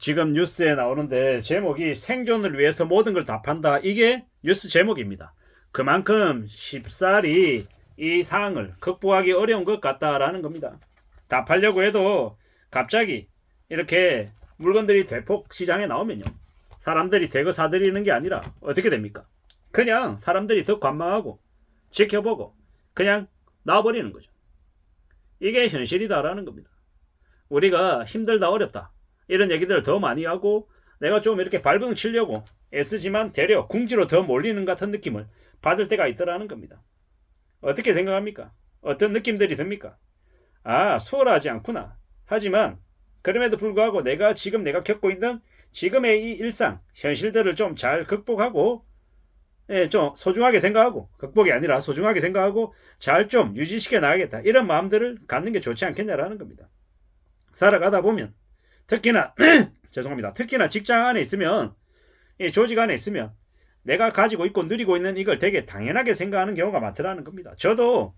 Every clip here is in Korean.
지금 뉴스에 나오는데 제목이 생존을 위해서 모든 걸 다 판다. 이게 뉴스 제목입니다. 그만큼 쉽사리 이 상황을 극복하기 어려운 것 같다라는 겁니다. 다 팔려고 해도 갑자기 이렇게 물건들이 대폭 시장에 나오면요, 사람들이 대거 사들이는 게 아니라 어떻게 됩니까? 그냥 사람들이 더 관망하고 지켜보고 그냥 놔버리는 거죠. 이게 현실이다라는 겁니다. 우리가 힘들다 어렵다 이런 얘기들을 더 많이 하고 내가 좀 이렇게 발버둥 치려고 애쓰지만 되려 궁지로 더 몰리는 같은 느낌을 받을 때가 있더라는 겁니다. 어떻게 생각합니까? 어떤 느낌들이 듭니까? 아, 수월하지 않구나. 하지만 그럼에도 불구하고 내가 겪고 있는 지금의 이 일상 현실들을 좀 잘 극복하고, 좀 소중하게 생각하고, 극복이 아니라 소중하게 생각하고 잘 좀 유지시켜 나가겠다, 이런 마음들을 갖는 게 좋지 않겠냐라는 겁니다. 살아가다 보면 특히나 죄송합니다. 특히나 직장 안에 있으면, 이 조직 안에 있으면 내가 가지고 있고 누리고 있는 이걸 되게 당연하게 생각하는 경우가 많더라는 겁니다. 저도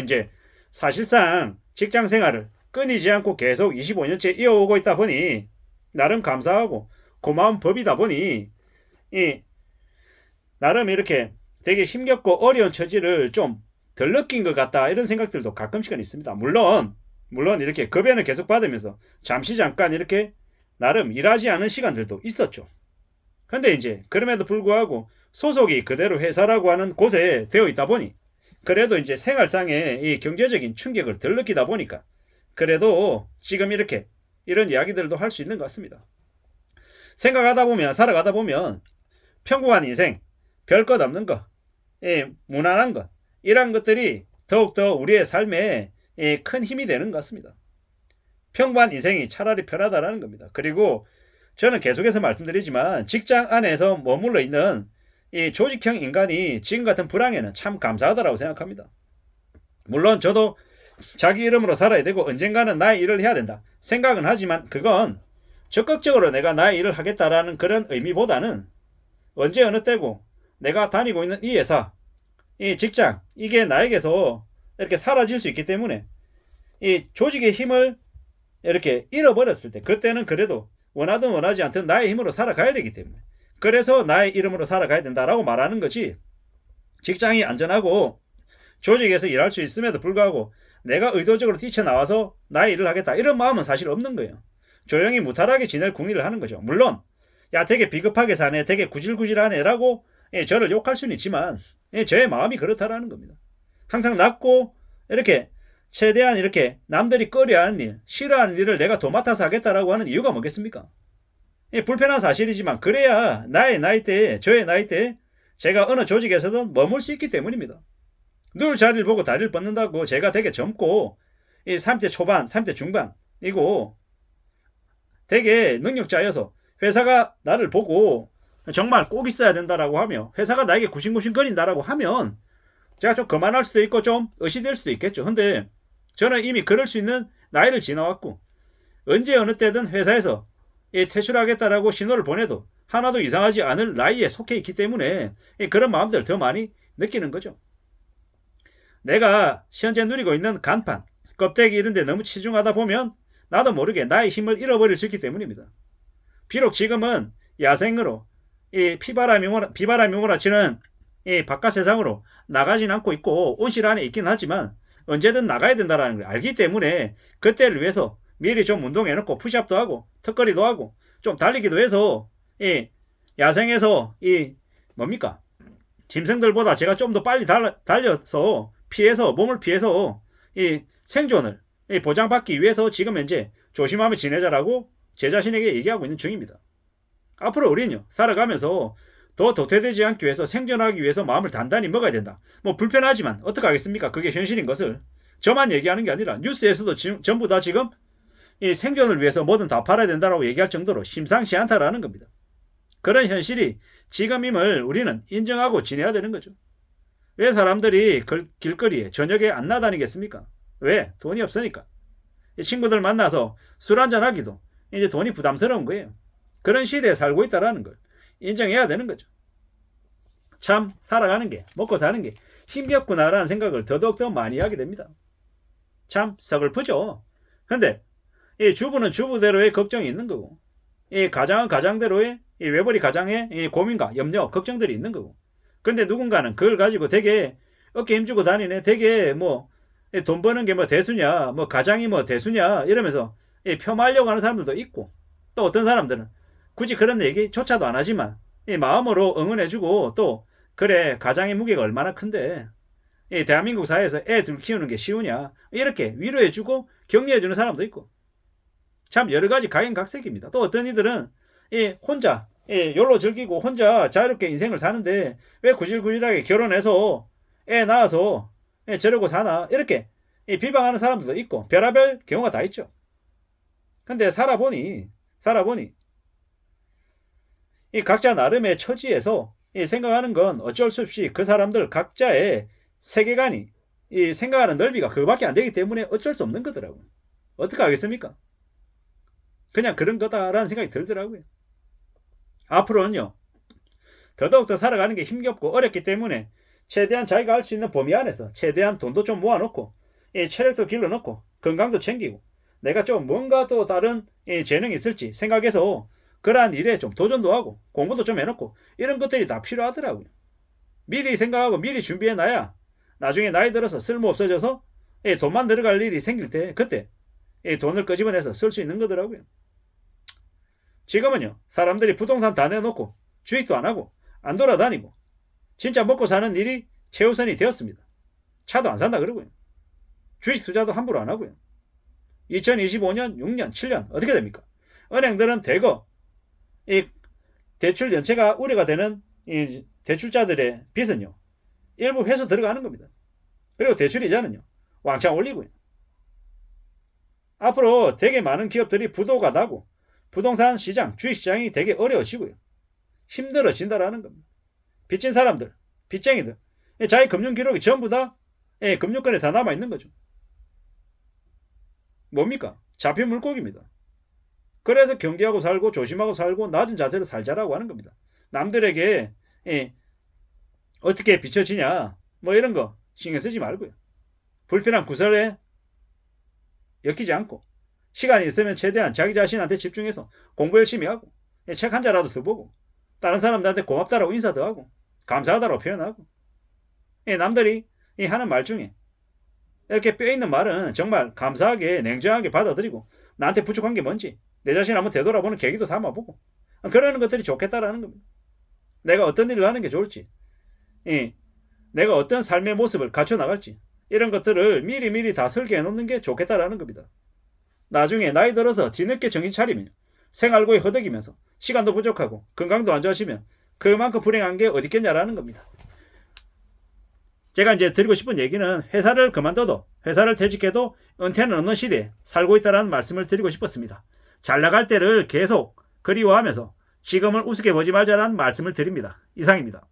이제 사실상 직장 생활을 끊이지 않고 계속 25년째 이어오고 있다 보니 나름 감사하고 고마운 법이다 보니 이 나름 이렇게 되게 힘겹고 어려운 처지를 좀 덜 느낀 것 같다, 이런 생각들도 가끔씩은 있습니다. 물론 이렇게 급여는 계속 받으면서 잠깐 이렇게 나름 일하지 않은 시간들도 있었죠. 근데 이제 그럼에도 불구하고 소속이 그대로 회사라고 하는 곳에 되어 있다 보니 그래도 이제 생활상의 이 경제적인 충격을 덜 느끼다 보니까 그래도 지금 이렇게 이런 이야기들도 할 수 있는 것 같습니다. 생각하다 보면, 살아가다 보면 평범한 인생, 별 것 없는 것, 무난한 것, 이런 것들이 더욱더 우리의 삶에 큰 힘이 되는 것 같습니다. 평범한 인생이 차라리 편하다라는 겁니다. 그리고 저는 계속해서 말씀드리지만 직장 안에서 머물러 있는 이 조직형 인간이 지금 같은 불황에는 참 감사하다라고 생각합니다. 물론 저도 자기 이름으로 살아야 되고 언젠가는 나의 일을 해야 된다 생각은 하지만, 그건 적극적으로 내가 나의 일을 하겠다라는 그런 의미보다는 언제 어느 때고 내가 다니고 있는 이 회사, 이 직장, 이게 나에게서 이렇게 사라질 수 있기 때문에 이 조직의 힘을 이렇게 잃어버렸을 때 그때는 그래도 원하든 원하지 않든 나의 힘으로 살아가야 되기 때문에, 그래서 나의 이름으로 살아가야 된다라고 말하는 거지, 직장이 안전하고 조직에서 일할 수 있음에도 불구하고 내가 의도적으로 뛰쳐나와서 나의 일을 하겠다, 이런 마음은 사실 없는 거예요. 조용히 무탈하게 지낼 궁리를 하는 거죠. 물론 야, 되게 비겁하게 사네, 되게 구질구질하네 라고 저를 욕할 수는 있지만 저의 마음이 그렇다라는 겁니다. 항상 낮고 이렇게 최대한 이렇게 남들이 꺼려하는 일, 싫어하는 일을 내가 도맡아서 하겠다라고 하는 이유가 뭐겠습니까? 불편한 사실이지만 그래야 나의 나이대에, 저의 나이대에 제가 어느 조직에서든 머물 수 있기 때문입니다. 누울 자리를 보고 다리를 뻗는다고 제가 되게 젊고 30대 초반, 30대 중반이고 되게 능력자여서 회사가 나를 보고 정말 꼭 있어야 된다라고 하며 회사가 나에게 구신구신 거린다라고 하면 제가 좀 그만할 수도 있고 좀 의시될 수도 있겠죠. 근데 저는 이미 그럴 수 있는 나이를 지나왔고 언제 어느 때든 회사에서 퇴출하겠다라고 신호를 보내도 하나도 이상하지 않을 나이에 속해 있기 때문에 그런 마음들을 더 많이 느끼는 거죠. 내가 현재 누리고 있는 간판, 껍데기 이런 데 너무 치중하다 보면 나도 모르게 나의 힘을 잃어버릴 수 있기 때문입니다. 비록 지금은 야생으로 비바람이 몰아치는 이 바깥 세상으로 나가진 않고 있고 온실 안에 있긴 하지만 언제든 나가야 된다는 걸 알기 때문에 그때를 위해서 미리 좀 운동해놓고 푸시업도 하고 턱걸이도 하고 좀 달리기도 해서 야생에서 뭡니까, 짐승들보다 제가 좀 더 빨리 달려서 몸을 피해서 생존을 보장받기 위해서 지금 현재 조심하며 지내자라고 제 자신에게 얘기하고 있는 중입니다. 앞으로 우리는요, 살아가면서 더 도태되지 않기 위해서, 생존하기 위해서 마음을 단단히 먹어야 된다. 불편하지만 어떡하겠습니까? 그게 현실인 것을 저만 얘기하는 게 아니라 뉴스에서도 전부 다 지금 이 생존을 위해서 뭐든 다 팔아야 된다라고 얘기할 정도로 심상치 않다라는 겁니다. 그런 현실이 지금임을 우리는 인정하고 지내야 되는 거죠. 왜 사람들이 길거리에 저녁에 안 나다니겠습니까? 왜? 돈이 없으니까. 친구들 만나서 술 한잔 하기도 이제 돈이 부담스러운 거예요. 그런 시대에 살고 있다라는 걸 인정해야 되는 거죠. 참 살아가는 게, 먹고 사는 게 힘겹구나라는 생각을 더더욱 많이 하게 됩니다. 참 서글프죠. 근데 이 주부는 주부대로의 걱정이 있는 거고 이 가장은 가장대로의 이 외벌이 가장의 이 고민과 염려, 걱정들이 있는 거고. 근데 누군가는 그걸 가지고 되게 어깨 힘주고 다니네. 되게 뭐 돈 버는 게 뭐 대수냐, 뭐 가장이 뭐 대수냐 이러면서 폄하하려고 하는 사람들도 있고, 또 어떤 사람들은 굳이 그런 얘기조차도 안 하지만 마음으로 응원해주고, 또 그래 가장의 무게가 얼마나 큰데 대한민국 사회에서 애 둘 키우는 게 쉬우냐 이렇게 위로해주고 격려해주는 사람도 있고, 참 여러 가지 각양각색입니다. 또 어떤 이들은 혼자 욜로 즐기고 혼자 자유롭게 인생을 사는데 왜 구질구질하게 결혼해서 애 낳아서 저러고 사나 이렇게 비방하는 사람들도 있고, 별의별 경우가 다 있죠. 근데 살아보니 이 각자 나름의 처지에서 생각하는 건 어쩔 수 없이 그 사람들 각자의 세계관이, 이 생각하는 넓이가 그거밖에 안 되기 때문에 어쩔 수 없는 거더라고요. 어떻게 하겠습니까? 그냥 그런 거다라는 생각이 들더라고요. 앞으로는요, 더더욱더 살아가는 게 힘겹고 어렵기 때문에 최대한 자기가 할 수 있는 범위 안에서 최대한 돈도 좀 모아놓고 체력도 길러놓고 건강도 챙기고 내가 좀 뭔가 또 다른 재능이 있을지 생각해서 그러한 일에 좀 도전도 하고 공부도 좀 해놓고 이런 것들이 다 필요하더라고요. 미리 생각하고 미리 준비해놔야 나중에 나이 들어서 쓸모 없어져서 돈만 들어갈 일이 생길 때 그때 돈을 끄집어내서 쓸 수 있는 거더라고요. 지금은요, 사람들이 부동산 다 내놓고 주식도 안 하고 안 돌아다니고 진짜 먹고 사는 일이 최우선이 되었습니다. 차도 안 산다 그러고요. 주식 투자도 함부로 안 하고요. 2025년, 6년, 7년 어떻게 됩니까? 은행들은 대거 이 대출 연체가 우려가 되는 이 대출자들의 빚은요, 일부 회수 들어가는 겁니다. 그리고 대출 이자는요, 왕창 올리고요. 앞으로 되게 많은 기업들이 부도가 나고 부동산 시장, 주식시장이 되게 어려워지고요. 힘들어진다라는 겁니다. 빚진 사람들, 빚쟁이들, 자기 금융 기록이 전부 다 금융권에 다 남아있는 거죠. 뭡니까? 잡힌 물고기입니다. 그래서 경계하고 살고 조심하고 살고 낮은 자세로 살자라고 하는 겁니다. 남들에게 어떻게 비춰지냐 뭐 이런 거 신경 쓰지 말고요. 불필요한 구설에 엮이지 않고 시간이 있으면 최대한 자기 자신한테 집중해서 공부 열심히 하고 책 한 자라도 더 보고 다른 사람들한테 고맙다라고 인사도 하고 감사하다라고 표현하고, 남들이 하는 말 중에 이렇게 뼈있는 말은 정말 감사하게 냉정하게 받아들이고 나한테 부족한 게 뭔지 내 자신 한번 되돌아보는 계기도 삼아보고 그러는 것들이 좋겠다라는 겁니다. 내가 어떤 일을 하는 게 좋을지, 내가 어떤 삶의 모습을 갖춰나갈지 이런 것들을 미리미리 다 설계해 놓는 게 좋겠다라는 겁니다. 나중에 나이 들어서 뒤늦게 정신 차리면 생활고에 허덕이면서 시간도 부족하고 건강도 안 좋아지면 그만큼 불행한 게 어디 있겠냐라는 겁니다. 제가 이제 드리고 싶은 얘기는 회사를 그만둬도 회사를 퇴직해도 은퇴는 없는 시대에 살고 있다는 말씀을 드리고 싶었습니다. 잘 나갈 때를 계속 그리워하면서 지금을 우습게 보지 말자라는 말씀을 드립니다. 이상입니다.